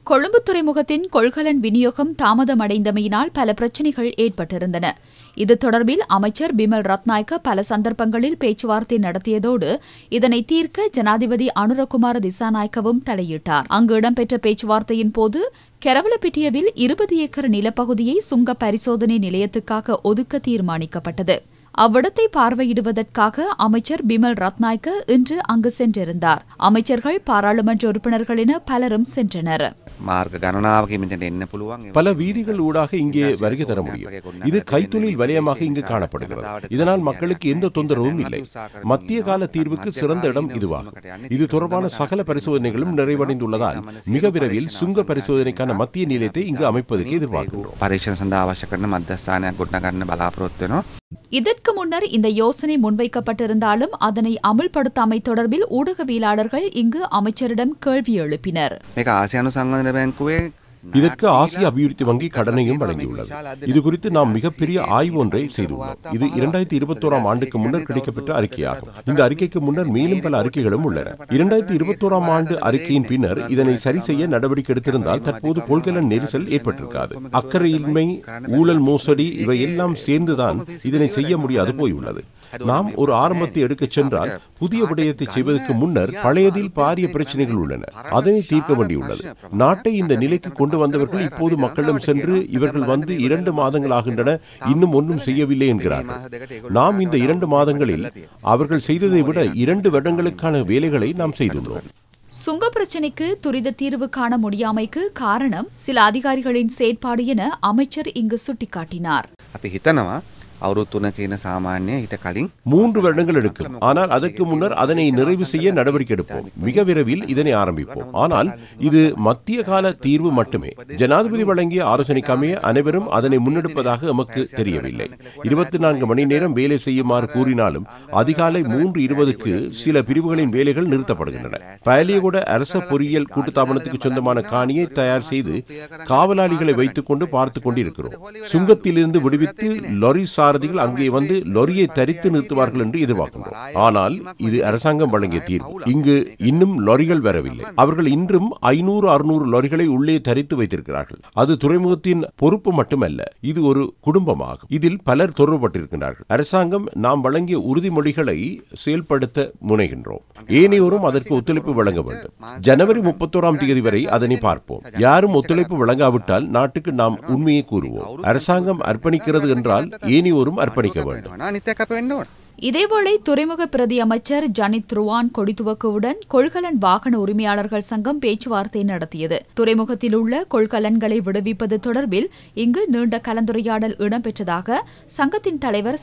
கொழும்பு துறைமுகத்தின் கொள்கலன் விநியோகம் தாமதமடைந்தமையினால் பல பிரச்சினைகள் ஏற்பட்டிருந்தன. இது தொடர்பில் அமைச்சர் பிமல் ரத்நாயக்க பல சந்தர்ப்பங்களில் பேச்சுவார்த்தை நடத்தியதோடு இதனை தீர்க்க ஜனாதிபதி அனுரகுமார திசாநாயக்கவும் தலையிட்டார். அங்கு இடம்பெற்ற பேச்சுவார்த்தையின் போது கெரவலப்பிட்டியவில் 20 ஏக்கர் நிலப்பகுதியை சுங்க பரிசோதனை நிலையத்துக்காக ஒதுக்க தீர்மானிக்கப்பட்டது. அவ்விடத்தை பார்வையிடுவதற்காக அமைச்சர் பிமல் ரத்நாயக்க இன்று அங்கு சென்றிருந்தார். அமைச்சர்கள், பாராளுமன்ற உறுப்பினர்கள் என பலரும் சென்றனர். பல வீதிகள் ஊடாக இங்கே வருகை தர முடியும். இது கைத்தொழில் வலயமாக இங்கு காணப்படுகிறது. இதனால் மக்களுக்கு எந்த தொந்தரவும் இல்லை. மத்திய கால தீர்வுக்கு சிறந்த இடம் இதுவாகும். இது தொடர்பான சகல பரிசோதனைகளும் நிறைவடைந்துள்ளதால் மிக விரைவில் சுங்க பரிசோதனைக்கான மத்திய நிலையத்தை இங்கு அமைப்பதற்கு எதிர்பார்க்கிறோம். இதற்கு முன்னர் இந்த யோசனை முன்வைக்கப்பட்டிருந்தாலும் அதனை அமுல்படுத்தாமை தொடர்பில் ஊடகவியலாளர்கள் இங்கு அமைச்சரிடம் கேள்வி எழுப்பினர். இதற்கு ஆசிய அபிவிருத்தி வங்கி கடனையும் வழங்கியுள்ளது. இது குறித்து நாம் மிகப்பெரிய ஆய்வு ஒன்றை செய்துள்ளோம். இது 2021 ஆண்டுக்கு முன்னர் கிடைக்கப்பட்ட அறிக்கையாகும். இந்த அறிக்கைக்கு முன்னர் மேலும் பல அறிக்கைகளும் உள்ளன. 2021 ஆண்டு அறிக்கையின் பின்னர் இதனை சரி செய்ய நடவடிக்கை எடுத்திருந்தால் தற்போது கொள்கலன் நெரிசல் ஏற்பட்டிருக்காது. அக்கறையின்மை, ஊழல், மோசடி இவையெல்லாம் சேர்ந்துதான் இதனை செய்ய முடியாது போயுள்ளது. நாம் ஒரு ஆரம்பத்தை எடுக்கச் சென்றால் புதிய விடயத்தை செய்வதற்கு முன்னர் பழையதில் பாரிய பிரச்சனைகள் உள்ளன. அதனை தீர்க்க வேண்டியுள்ளது. நாட்டை இந்த நிலைக்கு கொண்டு வந்தவர்கள் இப்போது மக்களிடம் சென்று இவர்கள் வந்து 2 மாதங்கள் ஆகின்றன, இன்னும் ஒன்றும் செய்யவில்லை என்கிறார்கள். நாம் இந்த 2 மாதங்களில் அவர்கள் செய்ததை விட 2 வருடங்களுக்கான வேலைகளை நாம் செய்துள்ளோம். சுங்க பிரச்சினைக்கு துரித தீர்வு காண முடியாமைக்கு காரணம் சில அதிகாரிகளின் செயற்பாடு என அமைச்சர் இங்கு சுட்டிக்காட்டினார். 3 வருடங்கள் எடுக்கும். ஆனால் அதற்கு முன்னர் அதனை நிறைவு செய்ய நடவடிக்கை எடுப்போம். மிக விரைவில் இதனை ஆரம்பிப்போம். ஆனால் இது மத்திய கால தீர்வு மட்டுமே. ஜனாதிபதி வழங்கிய ஆலோசனைக்கு அமைய அனைவரும் அதனை முன்னெடுப்பதாக எமக்கு தெரியவில்லை. 24 மணி நேரம் வேலை செய்யுமாறு கூறினாலும் அதிகாலை 3:20க்கு சில பிரிவுகளின் வேலைகள் நிறுத்தப்படுகின்றன. பயலியகொட அரச பொறியியல் கூட்டுத்தாபனத்துக்கு சொந்தமான காணியை தயார் செய்து காவலாளிகளை வைத்துக் கொண்டு பார்த்துக் கொண்டிருக்கிறோம். சுங்கத்திலிருந்து விடுவித்து லொரி சாரதிகள் அங்கே வந்து லொரியை தரித்து நிறுத்துவார்கள் என்று எதிர்பார்க்கின்றோம். ஆனால் இது அரசாங்கம் வழங்கிய தீர்வு. இங்கு இன்னும் லொரிகள் வரவில்லை. அவர்கள் இன்றும் 500-600 லொரிகளை உள்ளே தரித்து வைத்திருக்கிறார்கள். அது துறைமுகத்தின் பொறுப்பு மட்டுமல்ல, இது ஒரு குடும்பமாகும். இதில் பலர் தொடர்புபட்டிருக்கிறார்கள். அரசாங்கம் நாம் வழங்கிய உறுதிமொழிகளை செயல்படுத்த முனைகின்றோம். ஏனையோரும் அதற்கு ஒத்துழைப்பு வழங்க வேண்டும். ஜனவரி 31ஆம் தேதி வரை அதனை பார்ப்போம். யாரும் ஒத்துழைப்பு வழங்காவிட்டால் நாட்டுக்கு நாம் உண்மையை கூறுவோம். அரசாங்கம் அர்ப்பணிக்கிறது என்றால் ஏனையோரும் அர்ப்பணிக்க வேண்டும். இதேவேளை துறைமுக பிரதி அமைச்சர் ஜனித் ருவான் கொடிதுவக்குவுடன் கொள்கலன் வாகன உரிமையாளர்கள் சங்கம் பேச்சுவார்த்தை நடத்தியது. துறைமுகத்தில் உள்ள கொள்கலன்களை விடுவிப்பது தொடர்பில் இங்கு நீண்ட கலந்துரையாடல் இடம்பெற்றதாக சங்கத்தின் தலைவர்